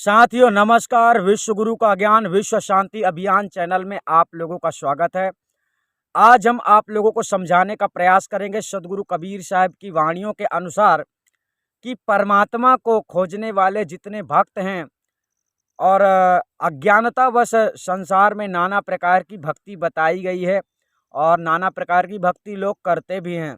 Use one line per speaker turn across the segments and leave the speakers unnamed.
साथियों नमस्कार। विश्व गुरु का ज्ञान विश्व शांति अभियान चैनल में आप लोगों का स्वागत है। आज हम आप लोगों को समझाने का प्रयास करेंगे सद्गुरु कबीर साहब की वाणियों के अनुसार कि परमात्मा को खोजने वाले जितने भक्त हैं और अज्ञानतावश संसार में नाना प्रकार की भक्ति बताई गई है और नाना प्रकार की भक्ति लोग करते भी हैं।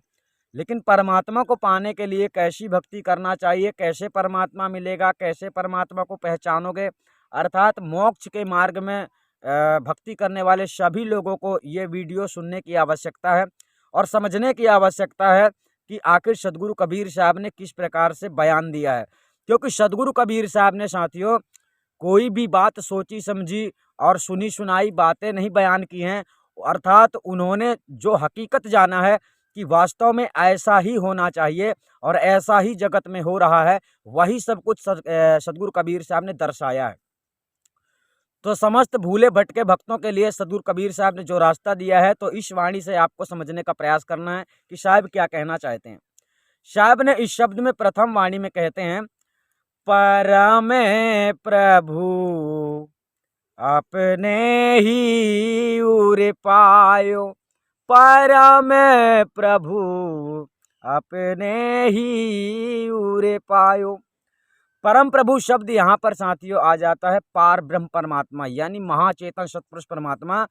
लेकिन परमात्मा को पाने के लिए कैसी भक्ति करना चाहिए, कैसे परमात्मा मिलेगा, कैसे परमात्मा को पहचानोगे, अर्थात मोक्ष के मार्ग में भक्ति करने वाले सभी लोगों को ये वीडियो सुनने की आवश्यकता है और समझने की आवश्यकता है कि आखिर सद्गुरु कबीर साहब ने किस प्रकार से बयान दिया है। क्योंकि सद्गुरु कबीर साहब ने साथियों कोई भी बात सोची समझी और सुनी सुनाई बातें नहीं बयान की हैं, अर्थात उन्होंने जो हकीकत जाना है कि वास्तव में ऐसा ही होना चाहिए और ऐसा ही जगत में हो रहा है, वही सब कुछ सद्गुरु कबीर साहब ने दर्शाया है। तो समस्त भूले भटके भक्तों के लिए सद्गुरु कबीर साहब ने जो रास्ता दिया है, तो इस वाणी से आपको समझने का प्रयास करना है कि साहब क्या कहना चाहते हैं। साहब ने इस शब्द में प्रथम वाणी में कहते हैं, परम प्रभु अपने ही उर पायो, परम प्रभु अपने ही उर पायो। परम प्रभु शब्द यहाँ पर साथियों आ जाता है पार ब्रह्म परमात्मा, यानी महाचेतन सत्पुरुष परमात्मा,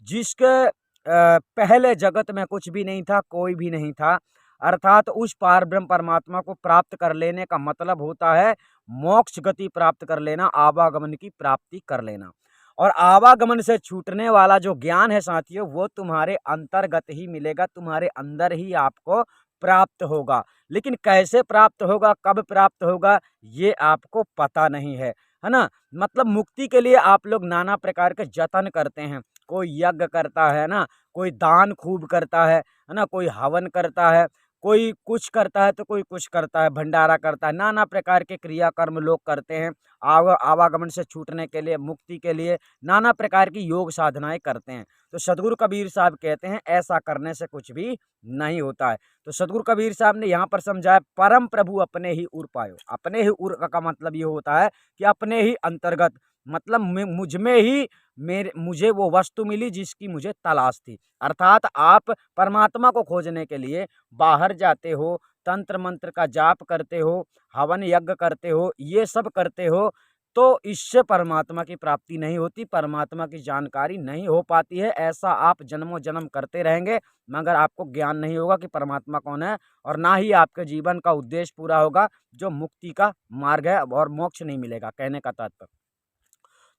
जिसके पहले जगत में कुछ भी नहीं था, कोई भी नहीं था। अर्थात उस पार ब्रह्म परमात्मा को प्राप्त कर लेने का मतलब होता है मोक्ष गति प्राप्त कर लेना, आवागमन की प्राप्ति कर लेना। और आवागमन से छूटने वाला जो ज्ञान है साथियों, वो तुम्हारे अंतर्गत ही मिलेगा, तुम्हारे अंदर ही आपको प्राप्त होगा। लेकिन कैसे प्राप्त होगा, कब प्राप्त होगा, ये आपको पता नहीं है ना। मतलब मुक्ति के लिए आप लोग नाना प्रकार के जतन करते हैं। कोई यज्ञ करता है ना, कोई दान खूब करता है ना, कोई हवन करता है, कोई कुछ करता है तो कोई कुछ करता है, भंडारा करता है, नाना प्रकार के क्रियाकर्म लोग करते हैं। आवागमन से छूटने के लिए, मुक्ति के लिए नाना प्रकार की योग साधनाएं करते हैं। तो सद्गुरु कबीर साहब कहते हैं ऐसा करने से कुछ भी नहीं होता है। तो सद्गुरु कबीर साहब ने यहाँ पर समझाया परम प्रभु अपने ही उर पायो। अपने ही उर का मतलब ये होता है कि अपने ही अंतर्गत, मतलब मुझ में ही मुझे वो वस्तु मिली जिसकी मुझे तलाश थी। अर्थात आप परमात्मा को खोजने के लिए बाहर जाते हो, तंत्र मंत्र का जाप करते हो, हवन यज्ञ करते हो, ये सब करते हो, तो इससे परमात्मा की प्राप्ति नहीं होती, परमात्मा की जानकारी नहीं हो पाती है। ऐसा आप जन्मों जन्म करते रहेंगे मगर आपको ज्ञान नहीं होगा कि परमात्मा कौन है, और ना ही आपके जीवन का उद्देश्य पूरा होगा जो मुक्ति का मार्ग है, और मोक्ष नहीं मिलेगा। कहने का तात्पर्य,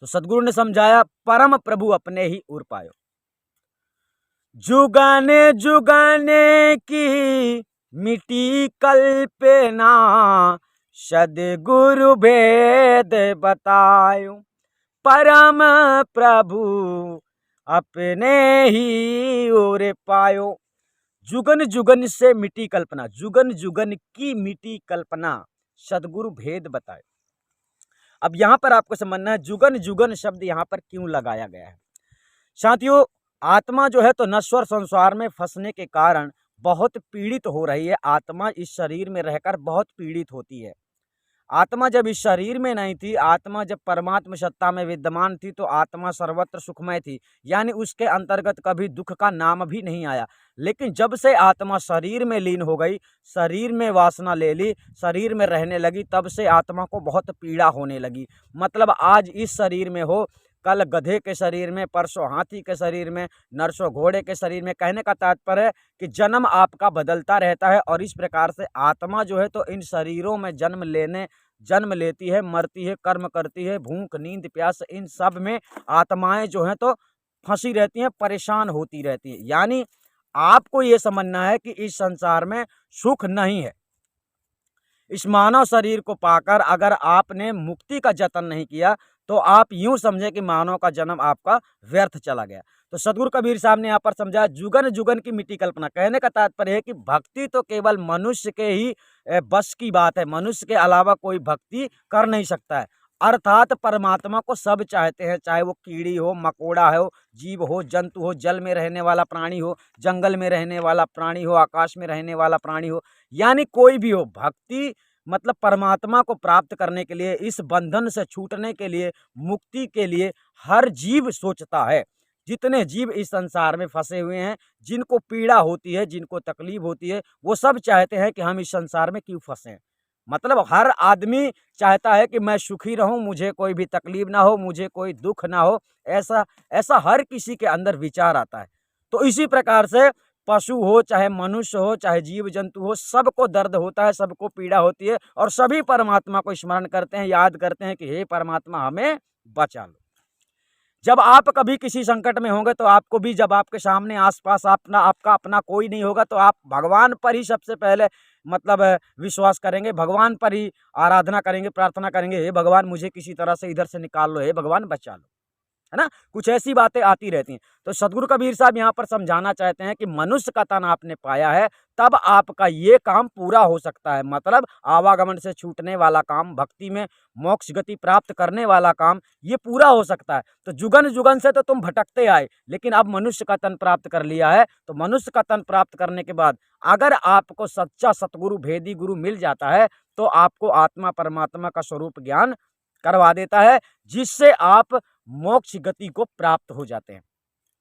तो सद्गुरु ने समझाया परम प्रभु अपने ही उर पायो। जुगाने जुगाने की मिट्टी कल्पना, सद्गुरु भेद बतायो, परम प्रभु अपने ही ओर पायो। जुगन जुगन से मिट्टी कल्पना, जुगन जुगन की मिट्टी कल्पना, सद्गुरु भेद बताए। अब यहाँ पर आपको समझना है जुगन जुगन शब्द यहाँ पर क्यों लगाया गया है। साथियों, आत्मा जो है तो नश्वर संसार में फंसने के कारण बहुत पीड़ित हो रही है। आत्मा इस शरीर में रहकर बहुत पीड़ित होती है। आत्मा जब इस शरीर में नहीं थी, आत्मा जब परमात्म सत्ता में विद्यमान थी, तो आत्मा सर्वत्र सुखमय थी, यानी उसके अंतर्गत कभी दुख का नाम भी नहीं आया। लेकिन जब से आत्मा शरीर में लीन हो गई, शरीर में वासना ले ली, शरीर में रहने लगी, तब से आत्मा को बहुत पीड़ा होने लगी। मतलब आज इस शरीर में हो, कल गधे के शरीर में, परसों हाथी के शरीर में, नरसों घोड़े के शरीर में। कहने का तात्पर्य है कि जन्म आपका बदलता रहता है, और इस प्रकार से आत्मा जो है तो इन शरीरों में जन्म लेती है, मरती है, कर्म करती है, भूख नींद प्यास, इन सब में आत्माएं जो हैं तो फंसी रहती हैं, परेशान होती रहती हैं। यानी आपको ये समझना है कि इस संसार में सुख नहीं है। इस मानव शरीर को पाकर अगर आपने मुक्ति का जतन नहीं किया, तो आप यूं समझे कि मानव का जन्म आपका व्यर्थ चला गया। तो सद्गुरु कबीर साहब ने यहाँ पर समझा जुगन जुगन की मिट्टी कल्पना। कहने का तात्पर्य है कि भक्ति तो केवल मनुष्य के ही बस की बात है, मनुष्य के अलावा कोई भक्ति कर नहीं सकता है। अर्थात परमात्मा को सब चाहते हैं, चाहे वो कीड़ी हो, मकोड़ा हो, जीव हो, जंतु हो, जल में रहने वाला प्राणी हो, जंगल में रहने वाला प्राणी हो, आकाश में रहने वाला प्राणी हो, यानी कोई भी हो। भक्ति मतलब परमात्मा को प्राप्त करने के लिए, इस बंधन से छूटने के लिए, मुक्ति के लिए हर जीव सोचता है। जितने जीव इस संसार में फंसे हुए हैं, जिनको पीड़ा होती है, जिनको तकलीफ होती है, वो सब चाहते हैं कि हम इस संसार में क्यों फंसे। मतलब हर आदमी चाहता है कि मैं सुखी रहूं, मुझे कोई भी तकलीफ ना हो, मुझे कोई दुख ना हो। ऐसा ऐसा हर किसी के अंदर विचार आता है। तो इसी प्रकार से पशु हो, चाहे मनुष्य हो, चाहे जीव जंतु हो, सबको दर्द होता है, सबको पीड़ा होती है और सभी परमात्मा को स्मरण करते हैं, याद करते हैं कि हे परमात्मा हमें बचा लो। जब आप कभी किसी संकट में होंगे तो आपको भी, जब आपके सामने आसपास आपका अपना कोई नहीं होगा तो आप भगवान पर ही सबसे पहले मतलब विश्वास करेंगे, भगवान पर ही आराधना करेंगे, प्रार्थना करेंगे, हे भगवान मुझे किसी तरह से इधर से निकाल लो, हे भगवान बचा लो, है ना। कुछ ऐसी बातें आती रहती हैं। तो सदगुरु कबीर साहब यहाँ पर समझाना चाहते हैं कि मनुष्य का तन आपने पाया है, तब आपका ये काम पूरा हो सकता है। मतलब आवागमन से छूटने वाला काम, भक्ति में मोक्ष गति प्राप्त करने वाला काम, ये पूरा हो सकता है। तो जुगन जुगन से तो तुम भटकते आए, लेकिन अब मनुष्य का तन प्राप्त कर लिया है। तो मनुष्य का तन प्राप्त करने के बाद अगर आपको सच्चा सतगुरु, भेदी गुरु मिल जाता है तो आपको आत्मा परमात्मा का स्वरूप ज्ञान करवा देता है, जिससे आप मोक्ष गति को प्राप्त हो जाते हैं।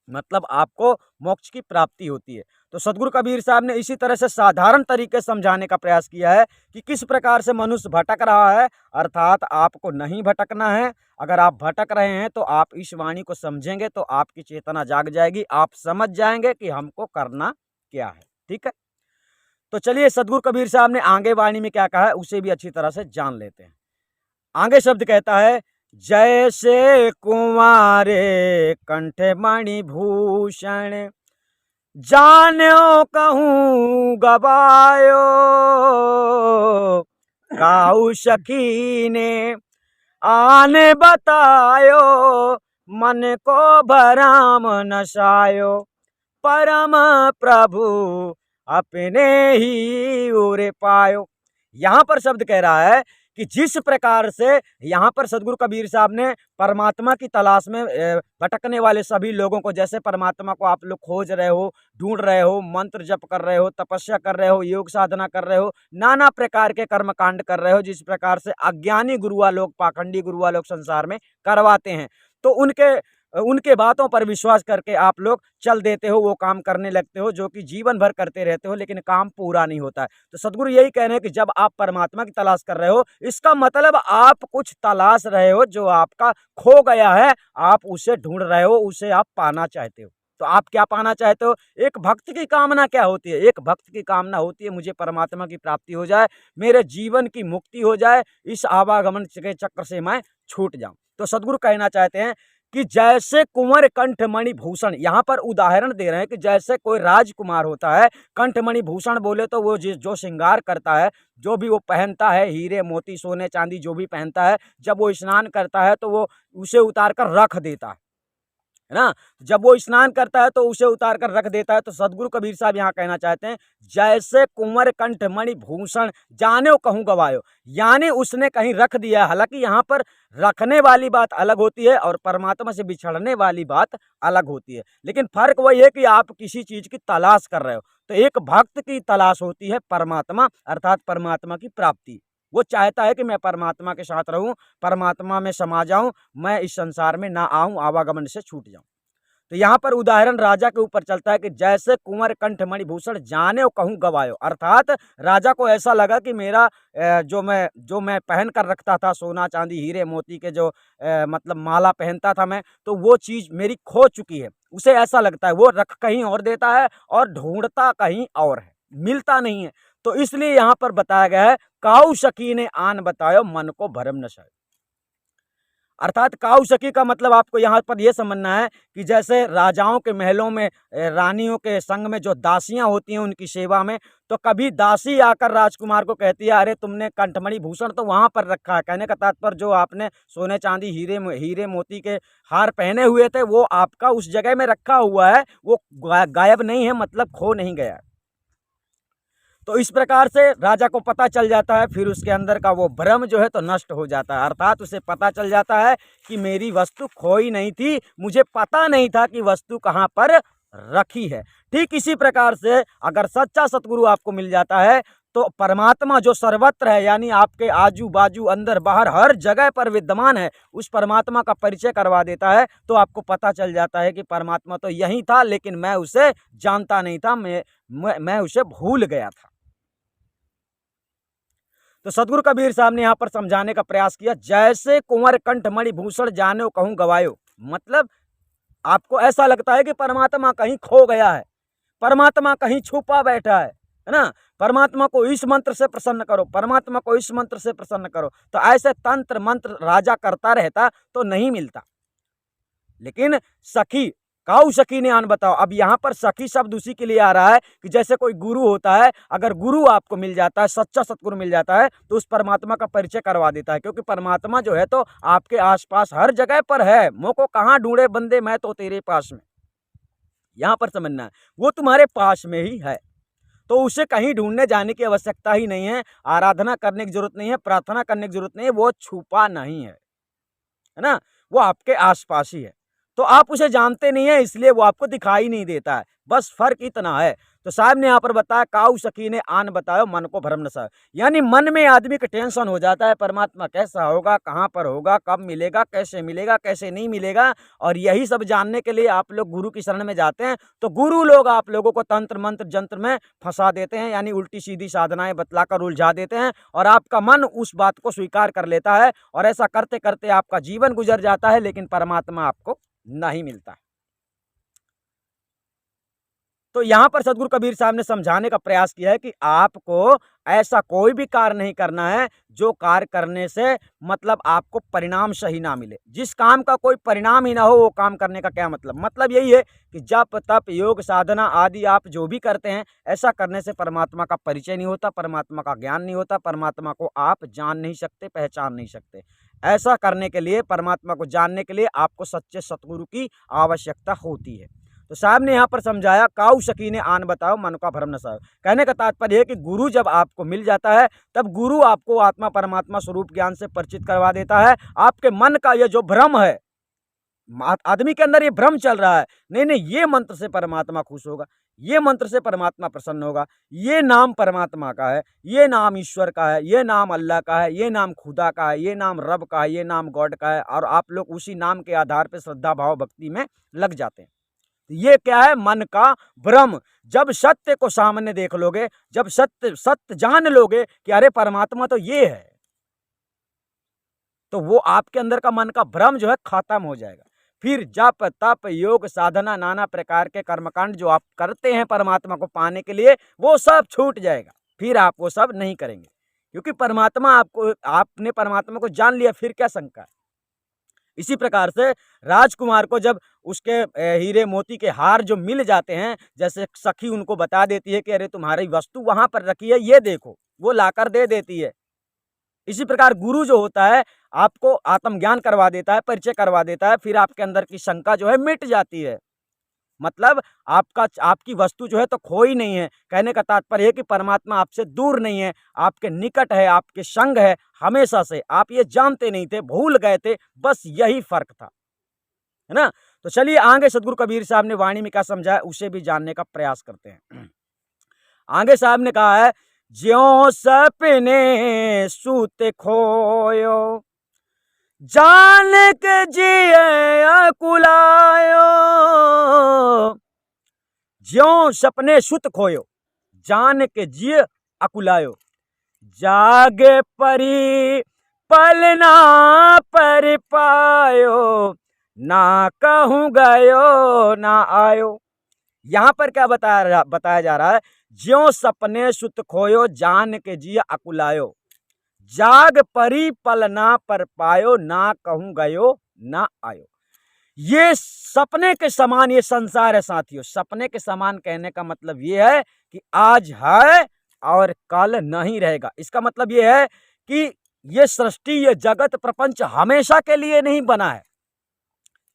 मतलब आपको मोक्ष की प्राप्ति होती है। तो सदगुरु कबीर साहब ने इसी तरह से साधारण तरीके से समझाने का प्रयास किया है कि किस प्रकार से मनुष्य भटक रहा है, अर्थात आपको नहीं भटकना है। अगर आप भटक रहे हैं तो आप इस वाणी को समझेंगे तो आपकी चेतना जाग जाएगी, आप समझ जाएंगे कि हमको करना क्या है। ठीक है, तो चलिए सदगुरु कबीर साहब ने आगे वाणी में क्या कहा है उसे भी अच्छी तरह से जान लेते हैं। आगे शब्द कहता है, जैसे कुंवारे कंठ मणि भूषण, जान्यो कहूँ गवायो, काऊ सखी ने आन बतायो, मन को भराम नसायो, परम प्रभु अपने ही उरे पायो। यहाँ पर शब्द कह रहा है कि जिस प्रकार से यहाँ पर सदगुरु कबीर साहब ने परमात्मा की तलाश में भटकने वाले सभी लोगों को, जैसे परमात्मा को आप लोग खोज रहे हो, ढूंढ रहे हो, मंत्र जप कर रहे हो, तपस्या कर रहे हो, योग साधना कर रहे हो, नाना प्रकार के कर्म कांड कर रहे हो, जिस प्रकार से अज्ञानी गुरुआ लोग, पाखंडी गुरुआ लोग संसार में करवाते हैं, तो उनके बातों पर विश्वास करके आप लोग चल देते हो, वो काम करने लगते हो जो कि जीवन भर करते रहते हो, लेकिन काम पूरा नहीं होता है। तो सदगुरु यही कह रहे हैं कि जब आप परमात्मा की तलाश कर रहे हो, इसका मतलब आप कुछ तलाश रहे हो जो आपका खो गया है, आप उसे ढूंढ रहे हो, उसे आप पाना चाहते हो। तो आप क्या पाना चाहते हो? एक भक्त की कामना क्या होती है? एक भक्त की कामना होती है मुझे परमात्मा की प्राप्ति हो जाए, मेरे जीवन की मुक्ति हो जाए, इस आवागमन के चक्र से मैं छूट जाऊं। तो सदगुरु कहना चाहते हैं कि जैसे कुंवर कंठमणि भूषण, यहाँ पर उदाहरण दे रहे हैं कि जैसे कोई राजकुमार होता है, कंठमणि भूषण बोले तो वो जो श्रृंगार करता है, जो भी वो पहनता है, हीरे मोती सोने चांदी जो भी पहनता है, जब वो स्नान करता है तो वो उसे उतार कर रख देता है ना। जब वो स्नान करता है तो उसे उतार कर रख देता है। तो सदगुरु कबीर साहब यहाँ कहना चाहते हैं, जैसे कुंवर कंठमणि भूषण, जाने कहूँ गवायो, यानी उसने कहीं रख दिया। हालांकि यहाँ पर रखने वाली बात अलग होती है और परमात्मा से बिछड़ने वाली बात अलग होती है, लेकिन फर्क वही है कि आप किसी चीज की तलाश कर रहे हो। तो एक भक्त की तलाश होती है परमात्मा, अर्थात परमात्मा की प्राप्ति। वो चाहता है कि मैं परमात्मा के साथ रहूं, परमात्मा में समा जाऊं, मैं इस संसार में ना आऊं, आवागमन से छूट जाऊं। तो यहाँ पर उदाहरण राजा के ऊपर चलता है कि जैसे कुंवर कंठमणि भूषण, जाने कहूँ गवायो, अर्थात राजा को ऐसा लगा कि मेरा जो मैं पहन कर रखता था, सोना चांदी हीरे मोती के जो मतलब माला पहनता था मैं, तो वो चीज़ मेरी खो चुकी है। उसे ऐसा लगता है, वो रख कहीं और देता है और ढूंढता कहीं और है, मिलता नहीं है। तो इसलिए यहाँ पर बताया गया है, काऊ सखी ने आन बतायो, मन को भरम नसायो। अर्थात काऊ सखी का मतलब आपको यहाँ पर यह समझना है कि जैसे राजाओं के महलों में रानियों के संग में जो दासियां होती हैं उनकी सेवा में, तो कभी दासी आकर राजकुमार को कहती है, अरे तुमने कंठमणि भूषण तो वहां पर रखा है। कहने का तात्पर्य जो आपने सोने चांदी हीरे मोती के हार पहने हुए थे वो आपका उस जगह में रखा हुआ है, वो गायब नहीं है, मतलब खो नहीं गया। तो इस प्रकार से राजा को पता चल जाता है, फिर उसके अंदर का वो भ्रम जो है तो नष्ट हो जाता है। अर्थात उसे पता चल जाता है कि मेरी वस्तु खोई नहीं थी, मुझे पता नहीं था कि वस्तु कहाँ पर रखी है। ठीक इसी प्रकार से अगर सच्चा सतगुरु आपको मिल जाता है तो परमात्मा जो सर्वत्र है, यानी आपके आजू बाजू अंदर बाहर हर जगह पर विद्यमान है, उस परमात्मा का परिचय करवा देता है, तो आपको पता चल जाता है कि परमात्मा तो यही था, लेकिन मैं उसे जानता नहीं था, मैं उसे भूल गया था। तो सदगुरु कबीर साहब ने यहाँ पर समझाने का प्रयास किया, जैसे कुंवर कंठ मणि भूषण जानो कहूँ गवायो। मतलब आपको ऐसा लगता है कि परमात्मा कहीं खो गया है, परमात्मा कहीं छुपा बैठा है ना। परमात्मा को इस मंत्र से प्रसन्न करो, परमात्मा को इस मंत्र से प्रसन्न करो, तो ऐसे तंत्र मंत्र राजा करता रहता तो नहीं मिलता। लेकिन सखी, काऊ सखी ने आन बताओ। अब यहाँ पर सखी शब्द उसी के लिए आ रहा है कि जैसे कोई गुरु होता है, अगर गुरु आपको मिल जाता है, सच्चा सतगुरु मिल जाता है, तो उस परमात्मा का परिचय करवा देता है, क्योंकि परमात्मा जो है तो आपके आसपास हर जगह पर है। मोको कहाँ ढूंढे बंदे, मैं तो तेरे पास में। यहाँ पर समझना है, वो तुम्हारे पास में ही है, तो उसे कहीं ढूंढने जाने की आवश्यकता ही नहीं है, आराधना करने की जरूरत नहीं है, प्रार्थना करने की जरूरत नहीं है, वो छुपा नहीं है ना, वो आपके आसपास ही है। तो आप उसे जानते नहीं है, इसलिए वो आपको दिखाई नहीं देता है, बस फर्क इतना है। तो साहब ने यहाँ पर बताया, काऊ सखी ने आन बतायो मन को भ्रम नसा, यानी मन में आदमी का टेंशन हो जाता है, परमात्मा कैसा होगा, कहाँ पर होगा, कब मिलेगा, कैसे नहीं मिलेगा। और यही सब जानने के लिए आप लोग गुरु की शरण में जाते हैं, तो गुरु लोग आप लोगों को तंत्र मंत्र जंत्र में फंसा देते हैं, यानी उल्टी सीधी साधनाएं बतलाकर उलझा देते हैं, और आपका मन उस बात को स्वीकार कर लेता है, और ऐसा करते करते आपका जीवन गुजर जाता है, लेकिन परमात्मा आपको नहीं मिलता है। तो यहां पर सदगुरु कबीर साहब ने समझाने का प्रयास किया है कि आपको ऐसा कोई भी कार्य नहीं करना है जो कार्य करने से मतलब आपको परिणाम सही ना मिले। जिस काम का कोई परिणाम ही ना हो, वो काम करने का क्या मतलब यही है कि जप तप योग साधना आदि आप जो भी करते हैं, ऐसा करने से परमात्मा का परिचय नहीं होता, परमात्मा का ज्ञान नहीं होता, परमात्मा को आप जान नहीं सकते, पहचान नहीं सकते। ऐसा करने के लिए, परमात्मा को जानने के लिए आपको सच्चे सतगुरु की आवश्यकता होती है। तो साहब ने यहाँ पर समझाया, काऊ सखी ने आन बताओ मन का भ्रम न साओ। कहने का तात्पर्य है कि गुरु जब आपको मिल जाता है, तब गुरु आपको आत्मा परमात्मा स्वरूप ज्ञान से परिचित करवा देता है। आपके मन का ये जो भ्रम है, आदमी के अंदर ये भ्रम चल रहा है, नहीं नहीं ये मंत्र से परमात्मा खुश होगा, ये मंत्र से परमात्मा प्रसन्न होगा, ये नाम परमात्मा का है, ये नाम ईश्वर का है, ये नाम अल्लाह का है, ये नाम खुदा का है, ये नाम रब का है, ये नाम गॉड का है, और आप लोग उसी नाम के आधार पर श्रद्धा भाव भक्ति में लग जाते हैं। ये क्या है? मन का भ्रम। जब सत्य को सामने देख लोगे, जब सत्य जान लोगे कि अरे परमात्मा तो ये है, तो वो आपके अंदर का मन का भ्रम जो है खत्म हो जाएगा। फिर जप तप योग साधना नाना प्रकार के कर्मकांड जो आप करते हैं परमात्मा को पाने के लिए, वो सब छूट जाएगा। फिर आप वो सब नहीं करेंगे, क्योंकि परमात्मा आपने परमात्मा को जान लिया, फिर क्या शंका है। इसी प्रकार से राजकुमार को जब उसके हीरे मोती के हार जो मिल जाते हैं, जैसे सखी उनको बता देती है कि अरे तुम्हारी वस्तु वहां पर रखी है, ये देखो, वो लाकर दे देती है। इसी प्रकार गुरु जो होता है आपको आत्मज्ञान करवा देता है, परिचय करवा देता है, फिर आपके अंदर की शंका जो है मिट जाती है। मतलब आपकी वस्तु जो है तो खोई नहीं है। कहने का तात्पर्य है कि परमात्मा आपसे दूर नहीं है, आपके निकट है, आपके संग है हमेशा से। आप ये जानते नहीं थे, भूल गए थे, बस यही फर्क था, है ना। तो चलिए आगे सदगुरु कबीर साहब ने वाणी में क्या समझाया, उसे भी जानने का प्रयास करते हैं। आगे साहब ने कहा है, ज्यों सपने सूत खोयो जान के जिए अकुलायो, ज्यों सपने सुत खोयो जान के जिए अकुलायो, जागे परी पलना पर पायो, ना कहूँ गयो ना आयो। यहां पर क्या बताया जा रहा है, ज्यों सपने सुत खोयो जान के जिए अकुलायो, जाग परी पलना पर पायो, ना कहूँ गयो ना आयो। ये सपने के समान ये संसार है साथियों। सपने के समान कहने का मतलब ये है कि आज है और कल नहीं रहेगा। इसका मतलब ये है कि ये सृष्टि, ये जगत प्रपंच हमेशा के लिए नहीं बना है।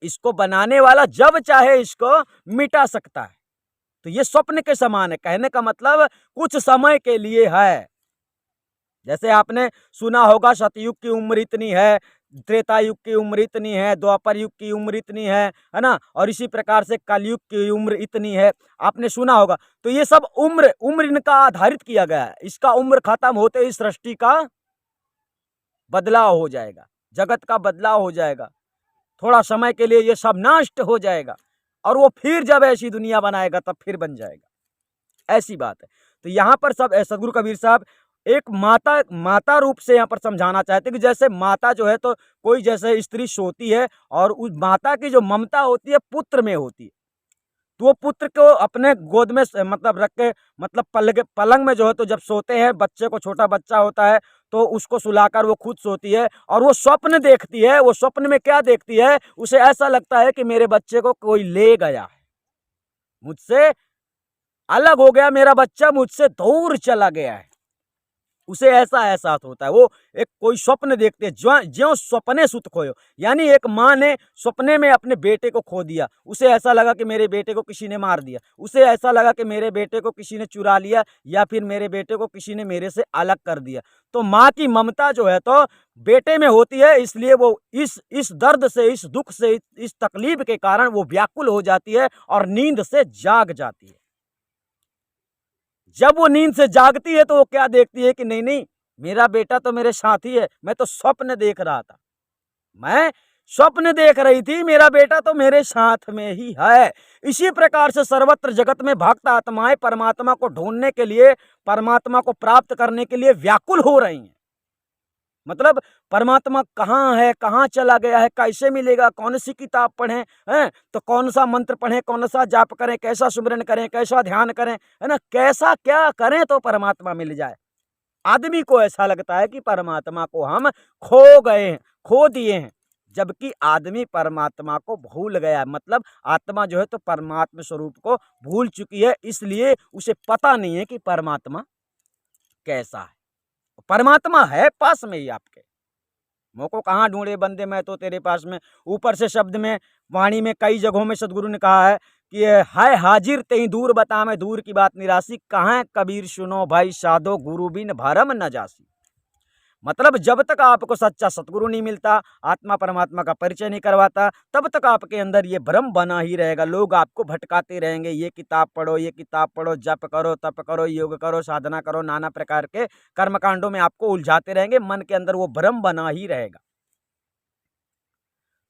इसको बनाने वाला जब चाहे इसको मिटा सकता है। तो ये स्वप्न के समान है। कहने का मतलब कुछ समय के लिए है। जैसे आपने सुना होगा सतयुग की उम्र इतनी है, त्रेता युग की उम्र इतनी है, द्वापर युग की उम्र इतनी है ना, और इसी प्रकार से कलयुग की उम्र इतनी है, आपने सुना होगा। तो ये सब उम्र उम्र इनका आधारित किया गया है। इसका उम्र खत्म होते ही सृष्टि का बदलाव हो जाएगा, जगत का बदलाव हो जाएगा, थोड़ा समय के लिए ये सब नष्ट हो जाएगा, और वो फिर जब ऐसी दुनिया बनाएगा तब फिर बन जाएगा। ऐसी बात है। तो यहाँ पर सब सदगुरु कबीर साहब एक माता माता रूप से यहाँ पर समझाना चाहते हैं कि जैसे माता जो है, तो कोई जैसे स्त्री सोती है और उस माता की जो ममता होती है पुत्र में होती है, तो वो पुत्र को अपने गोद में मतलब रख के, मतलब पलंग में जो है, तो जब सोते हैं बच्चे को, छोटा बच्चा होता है तो उसको सुलाकर वो खुद सोती है, और वो स्वप्न देखती है। वो स्वप्न में क्या देखती है, उसे ऐसा लगता है कि मेरे बच्चे को कोई ले गया है, मुझसे अलग हो गया, मेरा बच्चा मुझसे दूर चला गया है, उसे ऐसा एहसास होता है। वो एक कोई स्वप्न देखते हैं, ज्यों स्वप्ने सुत खोयो, यानी एक माँ ने सपने में अपने बेटे को खो दिया, उसे ऐसा लगा कि मेरे बेटे को किसी ने मार दिया, उसे ऐसा लगा कि मेरे बेटे को किसी ने चुरा लिया, या फिर मेरे बेटे को किसी ने मेरे से अलग कर दिया। तो माँ की ममता जो है तो बेटे में होती है, इसलिए वो इस दर्द से, इस दुख से, इस तकलीफ के कारण वो व्याकुल हो जाती है और नींद से जाग जाती है। जब वो नींद से जागती है तो वो क्या देखती है कि नहीं नहीं, मेरा बेटा तो मेरे साथ ही है, मैं तो स्वप्न देख रहा था, मैं स्वप्न देख रही थी, मेरा बेटा तो मेरे साथ में ही है। इसी प्रकार से सर्वत्र जगत में भक्त आत्माएं परमात्मा को ढूंढने के लिए, परमात्मा को प्राप्त करने के लिए व्याकुल हो रही हैं। मतलब परमात्मा कहाँ है, कहाँ चला गया है, कैसे मिलेगा, कौन सी किताब पढ़ें, हैं तो कौन सा मंत्र पढ़ें, कौन सा जाप करें, कैसा सुमिरन करें, कैसा ध्यान करें, है ना, कैसा क्या करें तो परमात्मा मिल जाए। आदमी को ऐसा लगता है कि परमात्मा को हम खो गए हैं, खो दिए हैं, जबकि आदमी परमात्मा को भूल गया है। मतलब आत्मा जो है तो परमात्मा स्वरूप को भूल चुकी है, इसलिए उसे पता नहीं है कि परमात्मा कैसा है। परमात्मा है पास में ही आपके, मोको कहाँ ढूंढे बंदे, मैं तो तेरे पास में। ऊपर से शब्द में, वाणी में कई जगहों में सदगुरु ने कहा है कि है हाजिर तेई दूर बता, मैं दूर की बात निराशी, कहाँ कबीर सुनो भाई साधो, गुरु बिन भरम न जासी। मतलब जब तक आपको सच्चा सतगुरु नहीं मिलता, आत्मा परमात्मा का परिचय नहीं करवाता, तब तक आपके अंदर ये भ्रम बना ही रहेगा। लोग आपको भटकाते रहेंगे, ये किताब पढ़ो, ये किताब पढ़ो, जप करो, तप करो, योग करो, साधना करो, नाना प्रकार के कर्मकांडों में आपको उलझाते रहेंगे, मन के अंदर वो भ्रम बना ही रहेगा।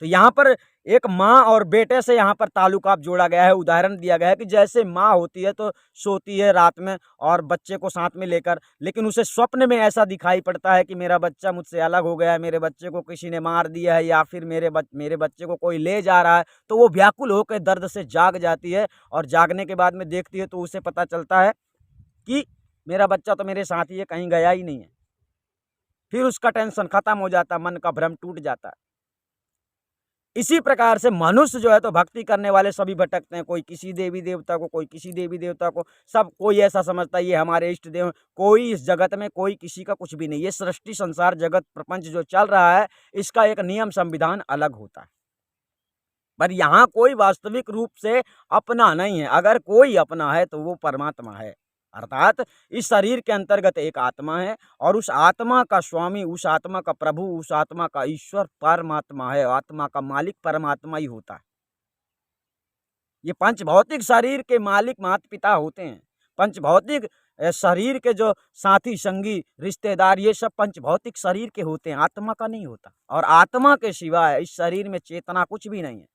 तो यहाँ पर एक माँ और बेटे से यहाँ पर ताल्लुक आप जोड़ा गया है, उदाहरण दिया गया है कि जैसे माँ होती है तो सोती है रात में और बच्चे को साथ में लेकर, लेकिन उसे स्वप्न में ऐसा दिखाई पड़ता है कि मेरा बच्चा मुझसे अलग हो गया है, मेरे बच्चे को किसी ने मार दिया है, या फिर मेरे बच्चे को कोई ले जा रहा है। तो वो व्याकुल होकर दर्द से जाग जाती है, और जागने के बाद में देखती है तो उसे पता चलता है कि मेरा बच्चा तो मेरे साथ ही है, कहीं गया ही नहीं है। फिर उसका टेंशन खत्म हो जाता, मन का भ्रम टूट जाता है। इसी प्रकार से मनुष्य जो है तो भक्ति करने वाले सभी भटकते हैं, कोई किसी देवी देवता को, कोई किसी देवी देवता को, सब कोई ऐसा समझता है ये हमारे इष्ट देव। कोई इस जगत में कोई किसी का कुछ भी नहीं। ये सृष्टि, संसार, जगत, प्रपंच जो चल रहा है, इसका एक नियम संविधान अलग होता है, पर यहाँ कोई वास्तविक रूप से अपना नहीं है। अगर कोई अपना है तो वो परमात्मा है, अर्थात इस शरीर के अंतर्गत एक आत्मा है, और उस आत्मा का स्वामी, उस आत्मा का प्रभु, उस आत्मा का ईश्वर परमात्मा है। आत्मा का मालिक परमात्मा ही होता है। ये पंच भौतिक शरीर के मालिक माता पिता होते हैं। पंच भौतिक शरीर के जो साथी, संगी, रिश्तेदार, ये सब पंच भौतिक शरीर के होते हैं, आत्मा का नहीं होता। और आत्मा के सिवाय इस शरीर में चेतना कुछ भी नहीं है।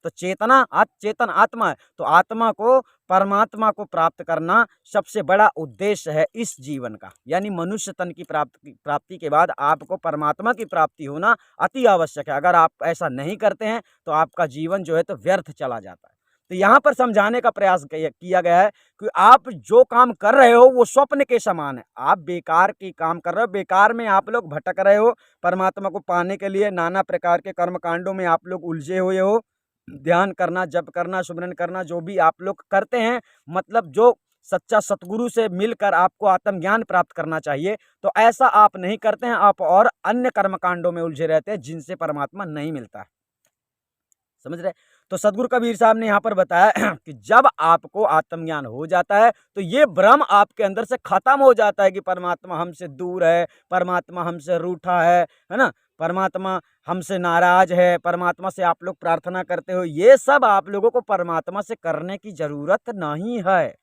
तो चेतना चेतन आत्मा है, तो आत्मा को, परमात्मा को प्राप्त करना सबसे बड़ा उद्देश्य है इस जीवन का। यानी मनुष्य तन की प्राप्ति के बाद आपको परमात्मा की प्राप्ति होना अति आवश्यक है। अगर आप ऐसा नहीं करते हैं तो आपका जीवन जो है तो व्यर्थ चला जाता है। तो यहाँ पर समझाने का प्रयास किया गया है कि आप जो काम कर रहे हो वो स्वप्न के समान है। आप बेकार की काम कर रहे हो, बेकार में आप लोग भटक रहे हो। परमात्मा को पाने के लिए नाना प्रकार के कर्म कांडों में आप लोग उलझे हुए हो। ध्यान करना, जप करना, सुमिरन करना, जो भी आप लोग करते हैं, मतलब जो सच्चा सतगुरु से मिलकर आपको आत्मज्ञान प्राप्त करना चाहिए, तो ऐसा आप नहीं करते हैं। आप और अन्य कर्मकांडों में उलझे रहते हैं जिनसे परमात्मा नहीं मिलता है। समझ रहे? तो सदगुरु कबीर साहब ने यहाँ पर बताया कि जब आपको आत्मज्ञान हो जाता है तो ये भ्रम आपके अंदर से खत्म हो जाता है कि परमात्मा हमसे दूर है, परमात्मा हमसे रूठा है ना, परमात्मा हमसे नाराज है, परमात्मा से आप लोग प्रार्थना करते हो, ये सब आप लोगों को परमात्मा से करने की जरूरत नहीं है।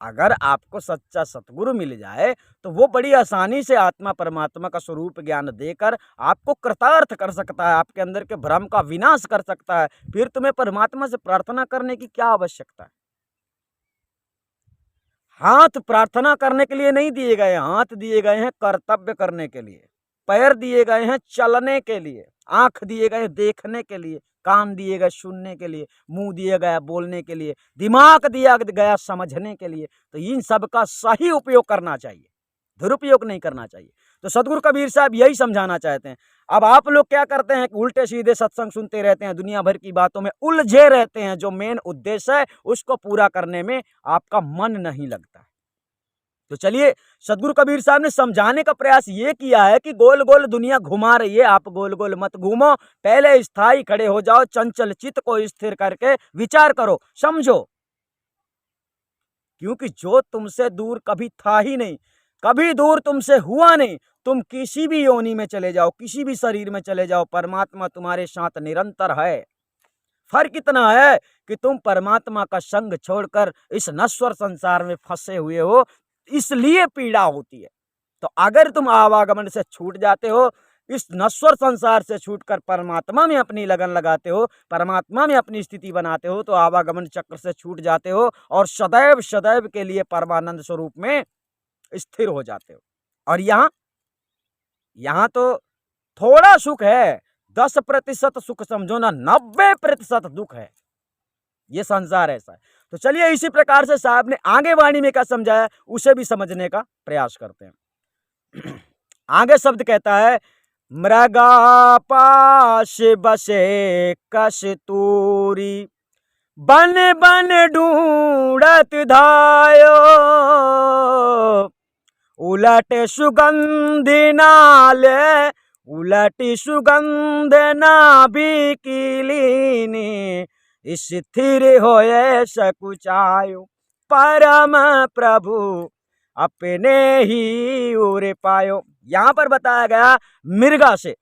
अगर आपको सच्चा सतगुरु मिल जाए तो वो बड़ी आसानी से आत्मा परमात्मा का स्वरूप ज्ञान देकर आपको कृतार्थ कर सकता है, आपके अंदर के भ्रम का विनाश कर सकता है। फिर तुम्हें परमात्मा से प्रार्थना करने की क्या आवश्यकता है। हाथ प्रार्थना करने के लिए नहीं दिए गए, हाथ दिए गए हैं कर्तव्य करने के लिए, पैर दिए गए हैं चलने के लिए, आंख दिए गए देखने के लिए, कान दिए गए सुनने के लिए, मुंह दिया गया बोलने के लिए, दिमाग दिया गया समझने के लिए। तो इन सब का सही उपयोग करना चाहिए, दुरुपयोग नहीं करना चाहिए। तो सदगुरु कबीर साहब यही समझाना चाहते हैं। अब आप लोग क्या करते हैं कि उल्टे सीधे सत्संग सुनते रहते हैं, दुनिया भर की बातों में उलझे रहते हैं, जो मेन उद्देश्य है उसको पूरा करने में आपका मन नहीं लगता। तो चलिए, सदगुरु कबीर साहब ने समझाने का प्रयास ये किया है कि गोल गोल दुनिया घुमा रही है, आप गोल गोल मत घूमो, पहले स्थायी खड़े हो जाओ, चंचल चित्त को स्थिर करके विचार करो, समझो। क्योंकि जो तुमसे दूर कभी था ही नहीं, कभी दूर तुमसे हुआ नहीं, तुम किसी भी योनि में चले जाओ, किसी भी शरीर में चले जाओ, परमात्मा तुम्हारे साथ निरंतर है। फर्क इतना है कि तुम परमात्मा का संग छोड़कर इस नश्वर संसार में फंसे हुए हो, इसलिए पीड़ा होती है। तो अगर तुम आवागमन से छूट जाते हो, इस नश्वर संसार से छूटकर परमात्मा में अपनी लगन लगाते हो, परमात्मा में अपनी स्थिति बनाते हो, तो आवागमन चक्र से छूट जाते हो और सदैव सदैव के लिए परमानंद स्वरूप में स्थिर हो जाते हो। और यहां तो थोड़ा सुख है, 10% सुख समझो ना, 90% दुख है। ये संसार ऐसा है। तो चलिए, इसी प्रकार से साहब ने आगे वाणी में क्या समझाया उसे भी समझने का प्रयास करते हैं। आगे शब्द कहता है, मृगा पाश बसे कस्तूरी, बन बन ढूंढत धायो, उलट सुगंध नाले, उलट सुगंध नाभि की लीनी, स्थिर होए सकुचायो, परम प्रभु अपने ही उर पायो। यहां पर बताया गया मृगा से,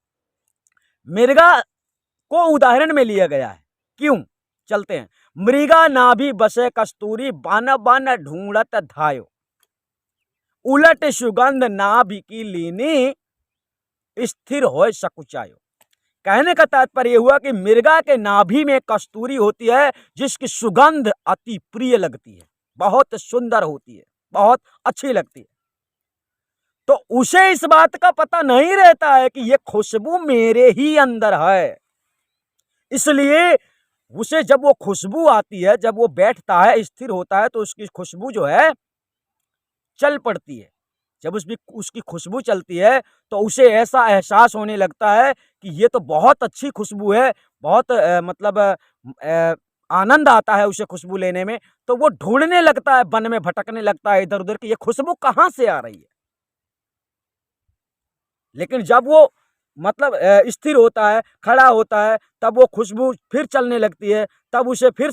मृगा को उदाहरण में लिया गया है। क्यों? चलते हैं। मृगा नाभि बसे कस्तूरी, बन बन ढूंढत धायो, उलट सुगंध नाभि की लीनी, स्थिर होए सकुचायो। कहने का तात्पर्य हुआ कि मृगा के नाभि में कस्तूरी होती है, जिसकी सुगंध अति प्रिय लगती है, बहुत सुंदर होती है, बहुत अच्छी लगती है। तो उसे इस बात का पता नहीं रहता है कि यह खुशबू मेरे ही अंदर है, इसलिए उसे जब वो खुशबू आती है, जब वो बैठता है, स्थिर होता है, तो उसकी खुशबू जो है चल पड़ती है। जब उसकी खुशबू चलती है तो उसे ऐसा एहसास होने लगता है कि ये तो बहुत अच्छी खुशबू है, बहुत मतलब आनंद आता है उसे खुशबू लेने में। तो वो ढूंढने लगता है, वन में भटकने लगता है इधर उधर कि ये खुशबू कहाँ से आ रही है। लेकिन जब वो मतलब स्थिर होता है, खड़ा होता है, तब वो खुशबू फिर चलने लगती है, तब उसे फिर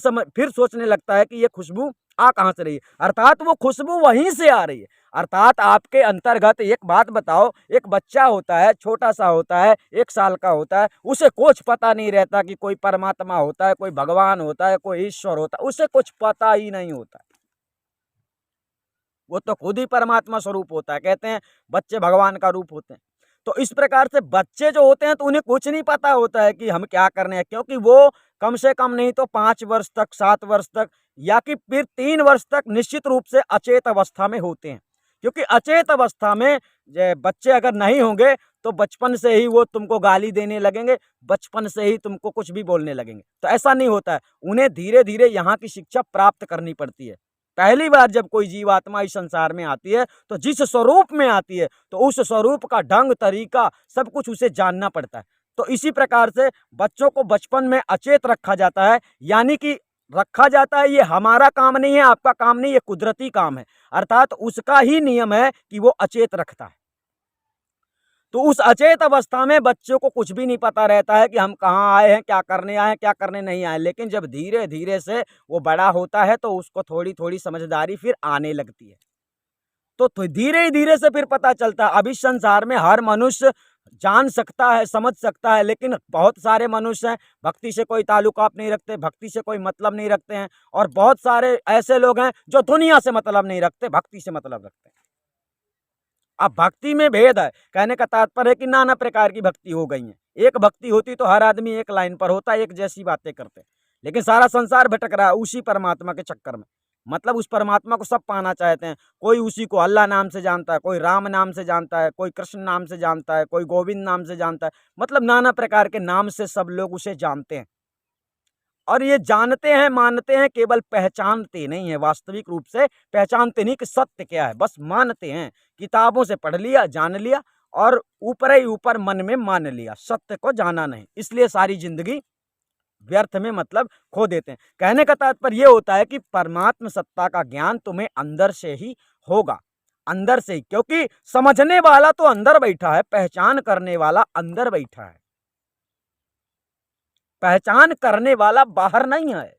सोचने लगता है कि ये खुशबू आ कहाँ से रही है, अर्थात वो खुशबू वहीं से आ रही है। अर्थात आपके अंतर्गत एक बात बताओ, एक बच्चा होता है, छोटा सा होता है, 1 साल का होता है, उसे कुछ पता नहीं रहता कि कोई परमात्मा होता है, कोई भगवान होता है, कोई ईश्वर होता है, उसे कुछ पता ही नहीं होता। वो तो खुद ही परमात्मा स्वरूप होता है। कहते हैं बच्चे भगवान का रूप होते हैं। तो इस प्रकार से बच्चे जो होते हैं तो उन्हें कुछ नहीं पता होता है कि हम क्या करने हैं, क्योंकि वो कम से कम नहीं तो 5 वर्ष तक, 7 वर्ष तक, या कि फिर 3 वर्ष तक निश्चित रूप से अचेत अवस्था में होते हैं। क्योंकि अचेत अवस्था में बच्चे अगर नहीं होंगे तो बचपन से ही वो तुमको गाली देने लगेंगे, बचपन से ही तुमको कुछ भी बोलने लगेंगे। तो ऐसा नहीं होता है, उन्हें धीरे धीरे यहाँ की शिक्षा प्राप्त करनी पड़ती है। पहली बार जब कोई जीवात्मा इस संसार में आती है तो जिस स्वरूप में आती है तो उस स्वरूप का ढंग तरीका सब कुछ उसे जानना पड़ता है। तो इसी प्रकार से बच्चों को बचपन में अचेत रखा जाता है, यानी कि रखा जाता है, ये हमारा काम नहीं है, आपका काम नहीं, ये कुदरती काम है, अर्थात उसका ही नियम है कि वो अचेत रखता है। तो उस अचेत अवस्था में बच्चों को कुछ भी नहीं पता रहता है कि हम कहाँ आए हैं, क्या करने आए हैं, क्या करने नहीं आए। लेकिन जब धीरे धीरे से वो बड़ा होता है तो उसको थोड़ी थोड़ी समझदारी फिर आने लगती है। तो धीरे धीरे से फिर पता चलता है। अभी संसार में हर मनुष्य जान सकता है, समझ सकता है, लेकिन बहुत सारे मनुष्य हैं भक्ति से कोई ताल्लुकात नहीं रखते, भक्ति से कोई मतलब नहीं रखते हैं, और बहुत सारे ऐसे लोग हैं जो दुनिया से मतलब नहीं रखते, भक्ति से मतलब रखते हैं। अब भक्ति में भेद है। कहने का तात्पर्य है कि नाना प्रकार की भक्ति हो गई है। एक भक्ति होती तो हर आदमी एक लाइन पर होता, एक जैसी बातें करते, लेकिन सारा संसार भटक रहा है उसी परमात्मा के चक्कर में। मतलब उस परमात्मा को सब पाना चाहते हैं। कोई उसी को अल्लाह नाम से जानता है, कोई राम नाम से जानता है, कोई कृष्ण नाम से जानता है, कोई गोविंद नाम से जानता है। मतलब नाना प्रकार के नाम से सब लोग उसे जानते हैं, और ये जानते हैं, मानते हैं, केवल पहचानते नहीं है। वास्तविक रूप से पहचानते नहीं कि सत्य क्या है, बस मानते हैं। किताबों से पढ़ लिया, जान लिया, और ऊपर ही ऊपर मन में मान लिया, सत्य को जाना नहीं। इसलिए सारी जिंदगी व्यर्थ में मतलब खो देते हैं। कहने का तात्पर्य यह होता है कि परमात्म सत्ता का ज्ञान तुम्हें अंदर से ही होगा, अंदर से ही, क्योंकि समझने वाला तो अंदर बैठा है, पहचान करने वाला अंदर बैठा है। पहचान करने वाला बाहर नहीं है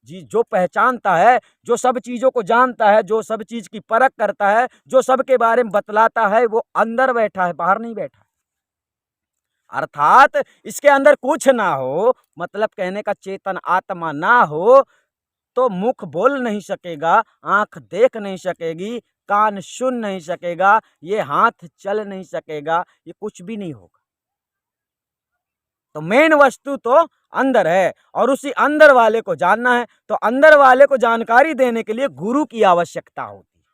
जी। जो पहचानता है, जो सब चीजों को जानता है, जो सब चीज की परख करता है, जो सबके बारे में बतलाता है, वो अंदर बैठा है, बाहर नहीं बैठा। अर्थात इसके अंदर कुछ ना हो, मतलब कहने का चेतन आत्मा ना हो, तो मुख बोल नहीं सकेगा, आंख देख नहीं सकेगी, कान सुन नहीं सकेगा, ये हाथ चल नहीं सकेगा, ये कुछ भी नहीं होगा। तो मेन वस्तु तो अंदर है, और उसी अंदर वाले को जानना है। तो अंदर वाले को जानकारी देने के लिए गुरु की आवश्यकता होती है।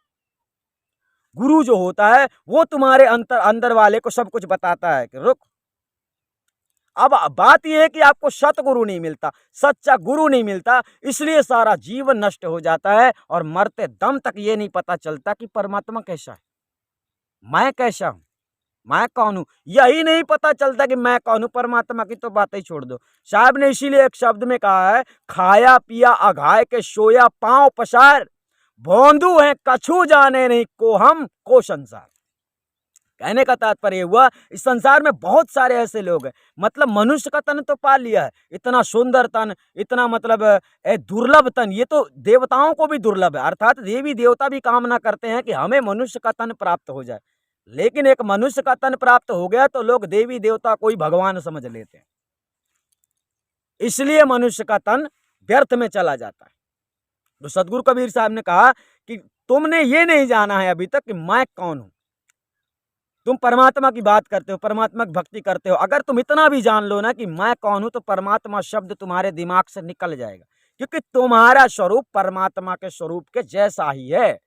गुरु जो होता है वो तुम्हारे अंदर वाले को सब कुछ बताता है कि रुक। अब बात यह है कि आपको सतगुरु नहीं मिलता, सच्चा गुरु नहीं मिलता, इसलिए सारा जीवन नष्ट हो जाता है, और मरते दम तक ये नहीं पता चलता कि परमात्मा कैसा है, मैं कैसा हूं, मैं कौन हूं। यही नहीं पता चलता कि मैं कौन हूं। परमात्मा की तो बात ही छोड़ दो। साहब ने इसीलिए एक शब्द में कहा है, खाया पिया अघाय के सोया पांव पसार, भोंदू है कछु जाने नहीं को हम को संसार। कहने का तात्पर्य हुआ, इस संसार में बहुत सारे ऐसे लोग हैं, मतलब मनुष्य का तन तो पा लिया है, इतना सुंदर तन, इतना मतलब दुर्लभ तन, ये तो देवताओं को भी दुर्लभ है। अर्थात देवी देवता भी कामना करते हैं कि हमें मनुष्य का तन प्राप्त हो जाए, लेकिन एक मनुष्य का तन प्राप्त हो गया तो लोग देवी देवता को ही भगवान समझ लेते हैं, इसलिए मनुष्य का तन व्यर्थ में चला जाता है। तो सदगुरु कबीर साहब ने कहा कि तुमने ये नहीं जाना है अभी तक कि मैं कौन हूं। तुम परमात्मा की बात करते हो, परमात्मा की भक्ति करते हो, अगर तुम इतना भी जान लो ना कि मैं कौन हूं, तो परमात्मा शब्द तुम्हारे दिमाग से निकल जाएगा, क्योंकि तुम्हारा स्वरूप परमात्मा के स्वरूप के जैसा ही है।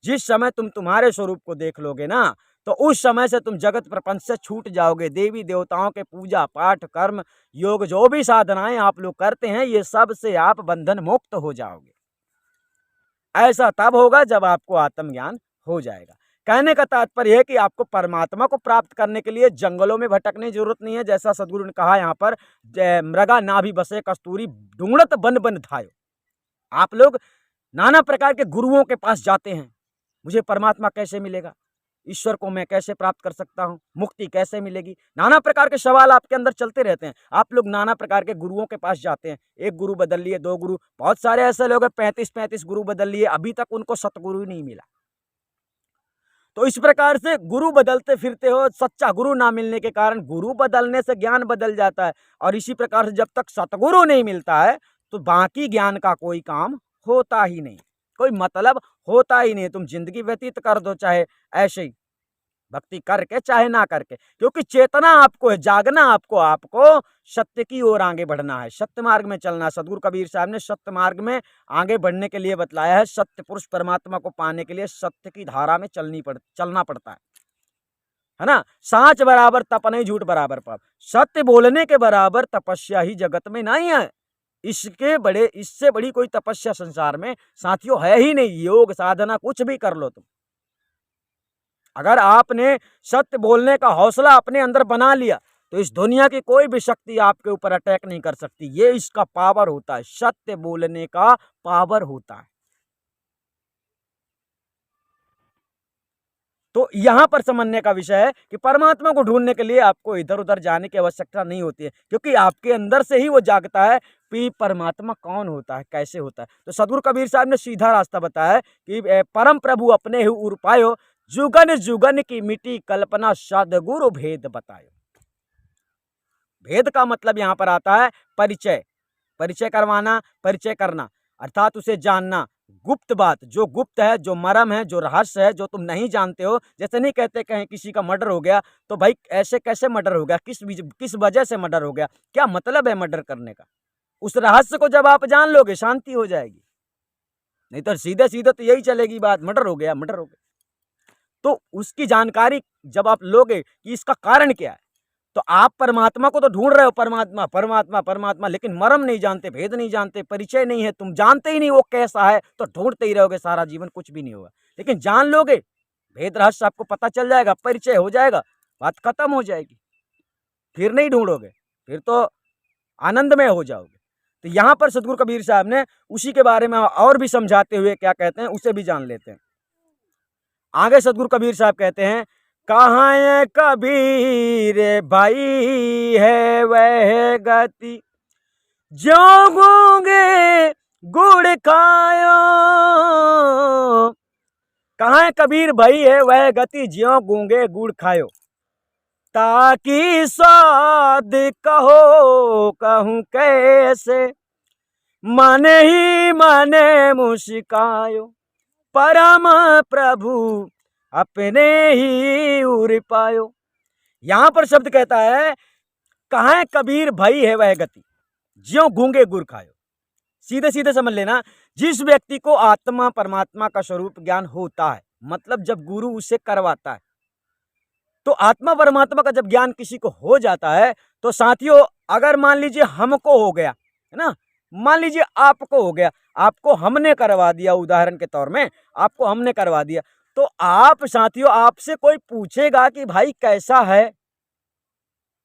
जिस समय तुम तुम्हारे स्वरूप को देख लोगे ना, तो उस समय से तुम जगत प्रपंच से छूट जाओगे। देवी देवताओं के पूजा पाठ कर्म योग जो भी साधनाएं आप लोग करते हैं, ये सब से आप बंधन मुक्त हो जाओगे। ऐसा तब होगा जब आपको आत्मज्ञान हो जाएगा। कहने का तात्पर्य है कि आपको परमात्मा को प्राप्त करने के लिए जंगलों में भटकने की जरूरत नहीं है। जैसा सदगुरु ने कहा यहाँ पर, मृगा ना भी बसे कस्तूरी ढूंढत बन बन धायो। आप लोग नाना प्रकार के गुरुओं के पास जाते हैं, मुझे परमात्मा कैसे मिलेगा, ईश्वर को मैं कैसे प्राप्त कर सकता हूँ, मुक्ति कैसे मिलेगी, नाना प्रकार के सवाल आपके अंदर चलते रहते हैं। आप लोग नाना प्रकार के गुरुओं के पास जाते हैं, एक गुरु बदल लिए, दो गुरु, बहुत सारे ऐसे लोग हैं 35-35 गुरु बदल लिए, अभी तक उनको सतगुरु ही नहीं मिला। तो इस प्रकार से गुरु बदलते फिरते हो, सच्चा गुरु ना मिलने के कारण गुरु बदलने से ज्ञान बदल जाता है, और इसी प्रकार से जब तक सतगुरु नहीं मिलता है तो बाकी ज्ञान का कोई काम होता ही नहीं, कोई मतलब होता ही नहीं। तुम जिंदगी व्यतीत कर दो चाहे ऐसे ही भक्ति करके चाहे ना करके, क्योंकि चेतना आपको है, जागना आपको, आपको सत्य की ओर आगे बढ़ना है, सत्य मार्ग में चलना है। सदगुरु कबीर साहब ने सत्य मार्ग में आगे बढ़ने के लिए बतलाया है। सत्य पुरुष परमात्मा को पाने के लिए सत्य की धारा में चलना पड़ता है ना। साच बराबर तप नहीं, झूठ बराबर पाप। सत्य बोलने के बराबर तपस्या ही जगत में नहीं है। इससे बड़ी कोई तपस्या संसार में साथियों है ही नहीं। योग साधना कुछ भी कर लो तुम, अगर आपने सत्य बोलने का हौसला अपने अंदर बना लिया तो इस दुनिया की कोई भी शक्ति आपके ऊपर अटैक नहीं कर सकती। ये इसका पावर होता है, सत्य बोलने का पावर होता है। तो यहाँ पर समझने का विषय है कि परमात्मा को ढूंढने के लिए आपको इधर उधर जाने की आवश्यकता नहीं होती है, क्योंकि आपके अंदर से ही वो जागता है कि परमात्मा कौन होता है, कैसे होता है। तो सदगुरु कबीर साहब ने सीधा रास्ता बताया है कि परम प्रभु अपने ही उर पायो, जुगन जुगन की मिट्टी कल्पना सदगुरु भेद बतायो। भेद का मतलब यहाँ पर आता है परिचय, परिचय करवाना, परिचय करना, अर्थात उसे जानना, गुप्त बात, जो गुप्त है, जो मरम है, जो रहस्य है, जो तुम नहीं जानते हो। जैसे नहीं कहते कहीं किसी का मर्डर हो गया तो भाई ऐसे कैसे मर्डर हो गया, किस वजह से मर्डर हो गया, क्या मतलब है मर्डर करने का। उस रहस्य को जब आप जान लोगे शांति हो जाएगी, नहीं तो सीधे सीधे तो यही चलेगी बात, मर्डर हो गया, मर्डर हो गया। तो उसकी जानकारी जब आप लोगे कि इसका कारण क्या है, तो आप परमात्मा को तो ढूंढ रहे हो, परमात्मा परमात्मा परमात्मा, लेकिन मर्म नहीं जानते, भेद नहीं जानते, परिचय नहीं है, तुम जानते ही नहीं वो कैसा है, तो ढूंढते ही रहोगे सारा जीवन, कुछ भी नहीं होगा। लेकिन जान लोगे, भेद रहस्य आपको पता चल जाएगा, परिचय हो जाएगा, बात खत्म हो जाएगी, फिर नहीं ढूंढोगे, फिर तो आनंदमय हो जाओगे। तो यहाँ पर सदगुरु कबीर साहब ने उसी के बारे में और भी समझाते हुए क्या कहते हैं, उसे भी जान लेते हैं। आगे सदगुरु कबीर साहब कहते हैं, कहाँ ये कबीर भाई है वह गति, जो गूंगे गुड़ खायो। कहाँ कबीर भाई है वह गति, ज्यों गूंगे गुड़ खायो। ताकि स्वाद कहो कहूँ कैसे, मन ही मन मुस्कायो। परम प्रभु अपने ही उर पायो। यहां पर शब्द कहता है, कहाँ कबीर भाई है वह गति, ज्यों गूंगे गुड़ खायो। सीधे सीधे समझ लेना, जिस व्यक्ति को आत्मा परमात्मा का स्वरूप ज्ञान होता है, मतलब जब गुरु उसे करवाता है, तो आत्मा परमात्मा का जब ज्ञान किसी को हो जाता है, तो साथियों अगर मान लीजिए हमको हो गया है ना, मान लीजिए आपको हो गया, आपको हमने करवा दिया, उदाहरण के तौर में आपको हमने करवा दिया, तो आप साथियों, आपसे कोई पूछेगा कि भाई कैसा है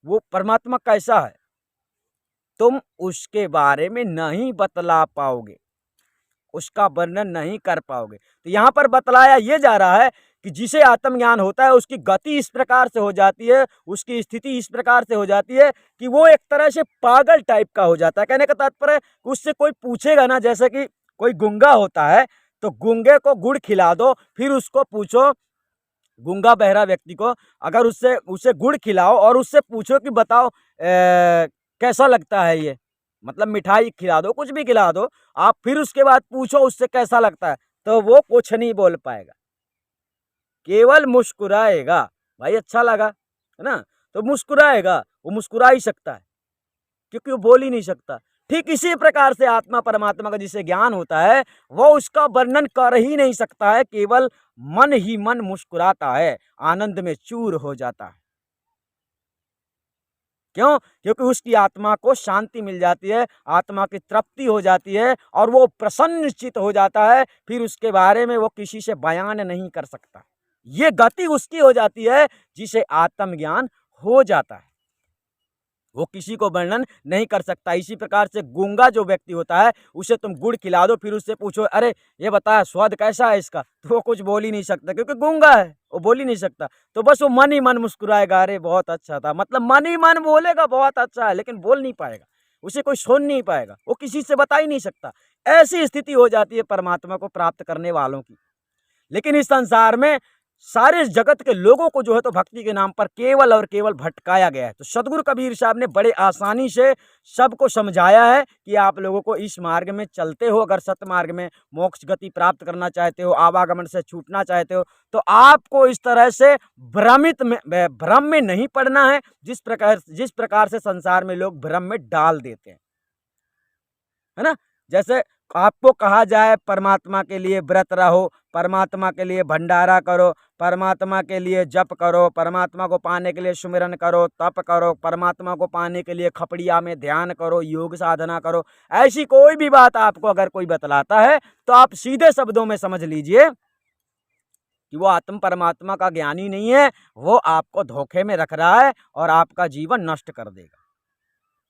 वो परमात्मा, कैसा है, तुम उसके बारे में नहीं बतला पाओगे, उसका वर्णन नहीं कर पाओगे। तो यहां पर बतलाया यह जा रहा है कि जिसे आत्मज्ञान होता है उसकी गति इस प्रकार से हो जाती है, उसकी स्थिति इस प्रकार से हो जाती है कि वो एक तरह से पागल टाइप का हो जाता है। कहने का तात्पर्य उससे कोई पूछेगा ना, जैसे कि कोई गूंगा होता है तो गूंगे को गुड़ खिला दो, फिर उसको पूछो, गूंगा बहरा व्यक्ति को अगर उसे गुड़ खिलाओ और उससे पूछो कि बताओ कैसा लगता है ये, मतलब मिठाई खिला दो, कुछ भी खिला दो, आप फिर उसके बाद पूछो उससे कैसा लगता है, तो वो कुछ नहीं बोल पाएगा, केवल मुस्कुराएगा। भाई अच्छा लगा है ना, तो मुस्कुराएगा, वो मुस्कुरा ही सकता है क्योंकि वो बोल ही नहीं सकता। ठीक इसी प्रकार से आत्मा परमात्मा का जिसे ज्ञान होता है वो उसका वर्णन कर ही नहीं सकता है, केवल मन ही मन मुस्कुराता है, आनंद में चूर हो जाता है। क्यों? क्योंकि उसकी आत्मा को शांति मिल जाती है, आत्मा की तृप्ति हो जाती है और वो प्रसन्नचित्त हो जाता है, फिर उसके बारे में वो किसी से बयान नहीं कर सकता। ये गति उसकी हो जाती है जिसे आत्मज्ञान हो जाता है, वो किसी को वर्णन नहीं कर सकता। इसी प्रकार से गूंगा जो व्यक्ति होता है उसे तुम गुड़ खिला दो, फिर उससे पूछो अरे ये बता स्वाद कैसा है इसका, तो वो कुछ बोल ही नहीं सकता क्योंकि गूंगा है, वो बोल ही नहीं सकता। तो बस वो मन ही मन मुस्कुराएगा, अरे बहुत अच्छा था, मतलब मन ही मन बोलेगा बहुत अच्छा है, लेकिन बोल नहीं पाएगा, उसे कोई सुन नहीं पाएगा, वो किसी से बता ही नहीं सकता। ऐसी स्थिति हो जाती है परमात्मा को प्राप्त करने वालों की। लेकिन इस संसार में सारे जगत के लोगों को जो है तो भक्ति के नाम पर केवल और केवल भटकाया गया है। तो सदगुरु कबीर साहब ने बड़े आसानी से सबको समझाया है कि आप लोगों को इस मार्ग में चलते हो, अगर सत्य मार्ग में मोक्ष गति प्राप्त करना चाहते हो, आवागमन से छूटना चाहते हो, तो आपको इस तरह से भ्रम में नहीं पड़ना है, जिस प्रकार से संसार में लोग भ्रम में डाल देते हैं, है ना। जैसे आपको कहा जाए परमात्मा के लिए व्रत रहो, परमात्मा के लिए भंडारा करो, परमात्मा के लिए जप करो, परमात्मा को पाने के लिए सुमिरन करो, तप करो, परमात्मा को पाने के लिए खपड़िया में ध्यान करो, योग साधना करो, ऐसी कोई भी बात आपको अगर कोई बतलाता है तो आप सीधे शब्दों में समझ लीजिए कि वो आत्म परमात्मा का ज्ञानी नहीं है, वो आपको धोखे में रख रहा है और आपका जीवन नष्ट कर देगा।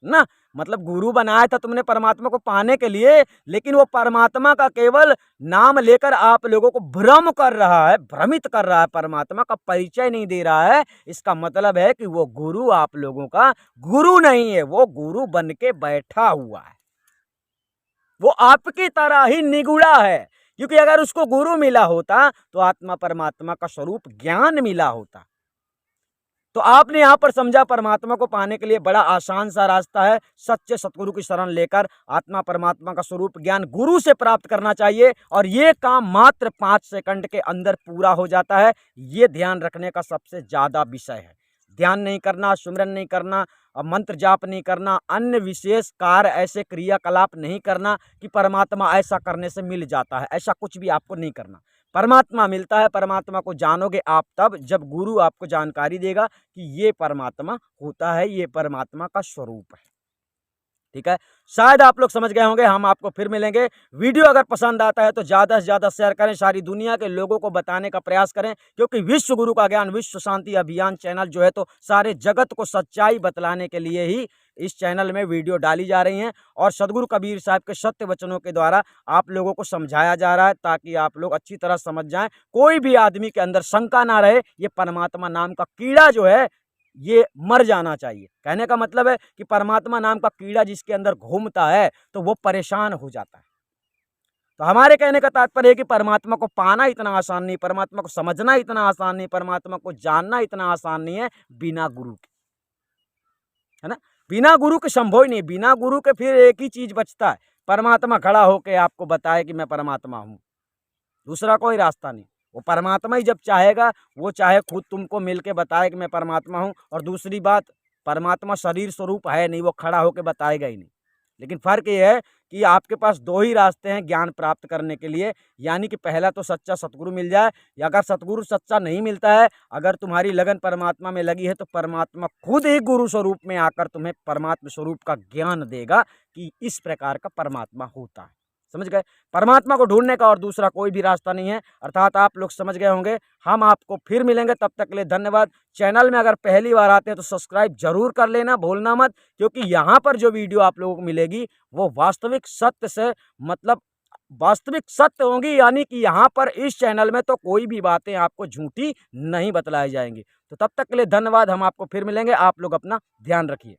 ना। मतलब गुरु बनाया था तुमने परमात्मा को पाने के लिए, लेकिन वो परमात्मा का केवल नाम लेकर आप लोगों को भ्रम कर रहा है, भ्रमित कर रहा है, परमात्मा का परिचय नहीं दे रहा है। इसका मतलब है कि वो गुरु आप लोगों का गुरु नहीं है, वो गुरु बन के बैठा हुआ है, वो आपकी तरह ही निगुड़ा है। क्योंकि अगर उसको गुरु मिला होता तो आत्मा परमात्मा का स्वरूप ज्ञान मिला होता। तो आपने यहां पर समझा परमात्मा को पाने के लिए बड़ा आसान सा रास्ता है, सच्चे सतगुरु की शरण लेकर आत्मा परमात्मा का स्वरूप ज्ञान गुरु से प्राप्त करना चाहिए, और ये काम मात्र 5 सेकंड के अंदर पूरा हो जाता है। ये ध्यान रखने का सबसे ज्यादा विषय है। ध्यान नहीं करना, सुमिरन नहीं करना, मंत्र जाप नहीं करना, अन्य विशेष कार्य ऐसे क्रियाकलाप नहीं करना कि परमात्मा ऐसा करने से मिल जाता है, ऐसा कुछ भी आपको नहीं करना। परमात्मा मिलता है, परमात्मा को जानोगे आप तब जब गुरु आपको जानकारी देगा कि ये परमात्मा होता है, ये परमात्मा का स्वरूप है। ठीक है, शायद आप लोग समझ गए होंगे। हम आपको फिर मिलेंगे। वीडियो अगर पसंद आता है तो ज़्यादा से ज़्यादा शेयर करें, सारी दुनिया के लोगों को बताने का प्रयास करें, क्योंकि विश्व गुरु का ज्ञान विश्व शांति अभियान चैनल जो है तो सारे जगत को सच्चाई बतलाने के लिए ही इस चैनल में वीडियो डाली जा रही हैं, और सदगुरु कबीर साहब के सत्य वचनों के द्वारा आप लोगों को समझाया जा रहा है, ताकि आप लोग अच्छी तरह समझ जाएं, कोई भी आदमी के अंदर शंका ना रहे। ये परमात्मा नाम का कीड़ा जो है ये मर जाना चाहिए। कहने का मतलब है कि परमात्मा नाम का कीड़ा जिसके अंदर घूमता है तो वो परेशान हो जाता है। तो हमारे कहने का तात्पर्य है कि परमात्मा को पाना इतना आसान नहीं, परमात्मा को समझना इतना आसान नहीं, परमात्मा को जानना इतना आसान नहीं है बिना गुरु के, है ना। बिना गुरु के संभव ही नहीं। बिना गुरु के फिर एक ही चीज बचता है, परमात्मा खड़ा होकर आपको बताए कि मैं परमात्मा हूं, दूसरा कोई रास्ता नहीं। वो परमात्मा ही जब चाहेगा, वो चाहे खुद तुमको मिल के बताए कि मैं परमात्मा हूँ। और दूसरी बात, परमात्मा शरीर स्वरूप है नहीं, वो खड़ा होकर बताएगा ही नहीं। लेकिन फ़र्क ये है कि आपके पास दो ही रास्ते हैं ज्ञान प्राप्त करने के लिए, यानी कि पहला तो सच्चा सतगुरु मिल जाए, या अगर सतगुरु सच्चा नहीं मिलता है, अगर तुम्हारी लगन परमात्मा में लगी है, तो परमात्मा खुद ही गुरु स्वरूप में आकर तुम्हें परमात्मा स्वरूप का ज्ञान देगा कि इस प्रकार का परमात्मा होता है। समझ गए। परमात्मा को ढूंढने का और दूसरा कोई भी रास्ता नहीं है, अर्थात आप लोग समझ गए होंगे। हम आपको फिर मिलेंगे, तब तक के लिए धन्यवाद। चैनल में अगर पहली बार आते हैं तो सब्सक्राइब जरूर कर लेना, भूलना मत, क्योंकि यहाँ पर जो वीडियो आप लोगों को मिलेगी वो वास्तविक सत्य से, मतलब वास्तविक सत्य होंगी, यानी कि यहाँ पर इस चैनल में तो कोई भी बातें आपको झूठी नहीं बतलाई जाएंगी। तो तब तक के लिए धन्यवाद। हम आपको फिर मिलेंगे। आप लोग अपना ध्यान रखिए।